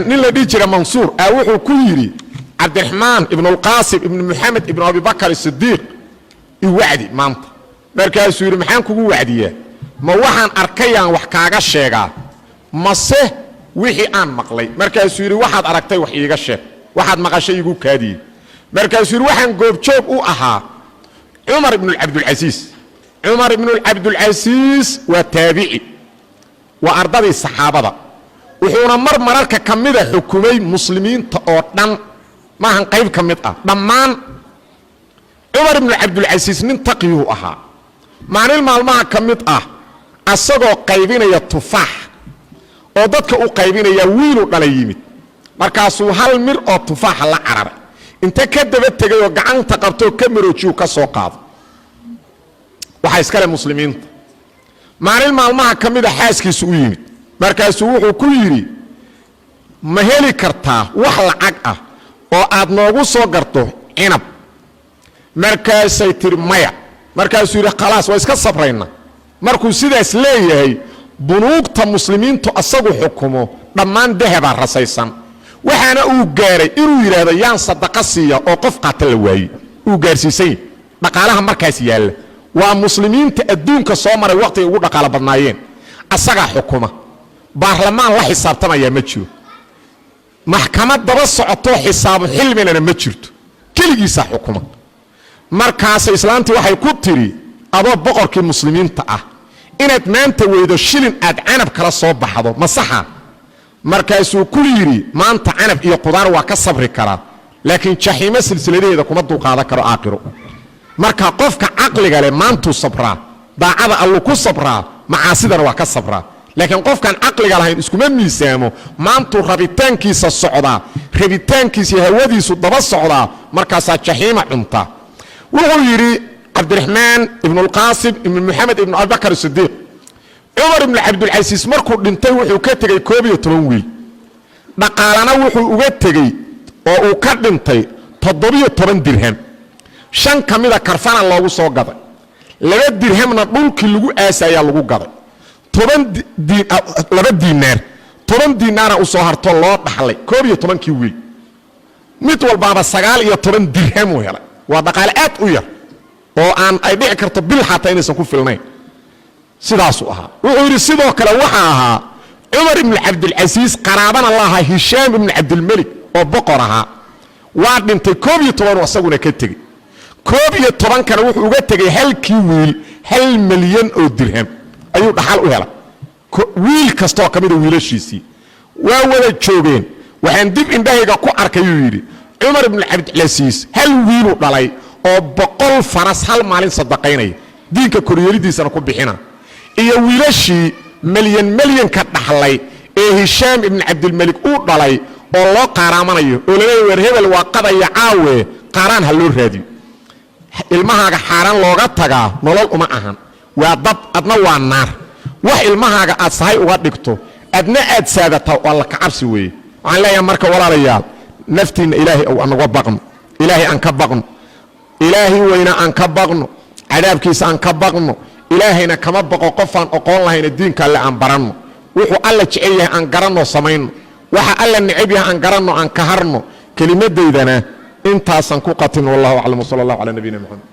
nin la dhihi jira mansuur wuxuu ku yidhi cabdiraxmaan ibnu alqaasim ibnu maxamed ibnu abibakar sidiiq iwacdi maanta markaasuu yidhi maxaan kugu wacdiyaa ma waxaan arkayaan wax kaaga sheegaa mase wixii aan maqlay markaasuu yidhi waxaad aragtay wax iiga sheeg waxaad maqashay igu kaadiyey markaasuu yidhi waxaan goobjoog u ahaa cumar ibnu cabdulcasiis cumar ibnu cabdulcasiis waa taabici waa ardadii saxaabada wuxuuna mararka ka mida xukumay muslimiinta oo dhan maahan qayb ka mid ah dhammaan cumar ibnu cabdulcasiis nin taqiyuu ahaa maalin maalmaha ka mid ah asagoo qaybinaya tufaax oo dadka u qaybinaya wiilu dhalay yimid markaasuu hal mir oo tufaaxa la cararay inta ka daba tegay oo gacanta qabtoo ka maroojiyu ka soo qaado waxaa iskale muslimiinta maalin maalmaha ka mida xaaskiisu u yimid markaasuu wuxuu ku yidhi ma heli kartaa wax lacag ah oo aad noogu soo garto cinab markaasay tiri maya markaasuu yidhi khalaas waa iska sabrayna markuu sidaas leeyahay bunuugta muslimiintu asagu xukumo dhammaan dahabaa rasaysan waxaana uu gaaray inuu yidhaahdo yaan sadaqa siiya oo qof qaata la waayey uu gaarsiisany dhaqaalaha markaas yaalla waa muslimiinta adduunka soo maray waqtiga ugu dhaqaalo badnaayeen asagaa xukuma baarlamaan la xisaabtamayaa ma jiro maxkamad daba socoto xisaabo xilminana ma jirto keligiisaa xukuma markaasay islaantii waxay ku tiri adoo boqorkii muslimiinta ah inaad maanta weydo shilin aad canab kala soo baxdo masaxa markaasuu ku yidhi maanta canab iyo qudaar waa ka sabri karaa laakiin jaxiimo silsiladaheeda kuma dulqaadan karo aakhiro marka qofka caqliga leh maantuu sabraa daacada allu ku sabraa macaasidana waa ka sabraa laakiin qofkan caqliga lahayn iskuma miisaamo maantuu rabitaankiisa socdaa rabitaankiisa hawadiisu daba socdaa markaasaa jaxiima cunta wuxuu yidhi cabdiraxmaan ibnu alqaasim ibnu maxamed ibnu abibakar sidiiq cumar ibnu cabdulcasiis markuu dhintay wuxuu ka tegey 11 wiil dhaqaalana wuxuu uga tegey oo uu ka dhintay 17 dirham 5 ka mida karfana loogu soo gaday 2 dirhamna dhulkii lagu aasayaa lagu gaday 2 diinaar 10 diinaara u soo harto loo dhaxlay 11 wiil mid walbaaba 19 dirham u helay waa dhaqaale aad u yar oo aan ay dhici karto bil xataa inaysan ku filnayn sidaasuu ahaa wuxuu yidhi sidoo kale waxaa ahaa cumar ibnu cabdilcasiis qaraabana la ahaa hishaam ibnu cabdilmelik oo boqor ahaa waa dhintay 11 asaguna ka tegey 11kana wuxuu uga tegey halkii wiil 1 milyan oo dirham ayuu dhaxal u helay wiil kastoo ka mida wiilashiisii waa wada joogeen waxaan dib indhahayga ku arkayuu yidhi cumar ibnu cabdilcasiis hal wiiluu dhalay oo 100 faras hal maalin sadaqaynaya diinka koryeelidiisana ku bixina iyo wiilashii milyanka dhaxlay ee hishaam ibnu cabdilmelik uu dhalay oo loo qaaraamanayo oo laleeyahay weer hebel waa qadaya caawe qaaraan ha loo raadiyo ilmahaaga xaaraan looga tagaa nolol uma ahan waa dab adna waa naar wax ilmahaaga aad sahay uga dhigto adna aad saadataa waa la kacabsi weeye waxaan leeyahay marka walaalayaal naftiinna ilaahay ou anaga baqno ilaahay aan ka baqno ilaahay weyna aan ka baqno cadaabkiisa aan ka baqno ilaahayna kama baqo qofaan oqoon lahayna diinka alle aan baranno wuxuu alla jecel yahay aan garanno samayno waxa alla necab yahay aan garanno aan ka harno kelimadeydana intaasan ku qatin wallahu aclam sala allahu calaa nabiyina maxamed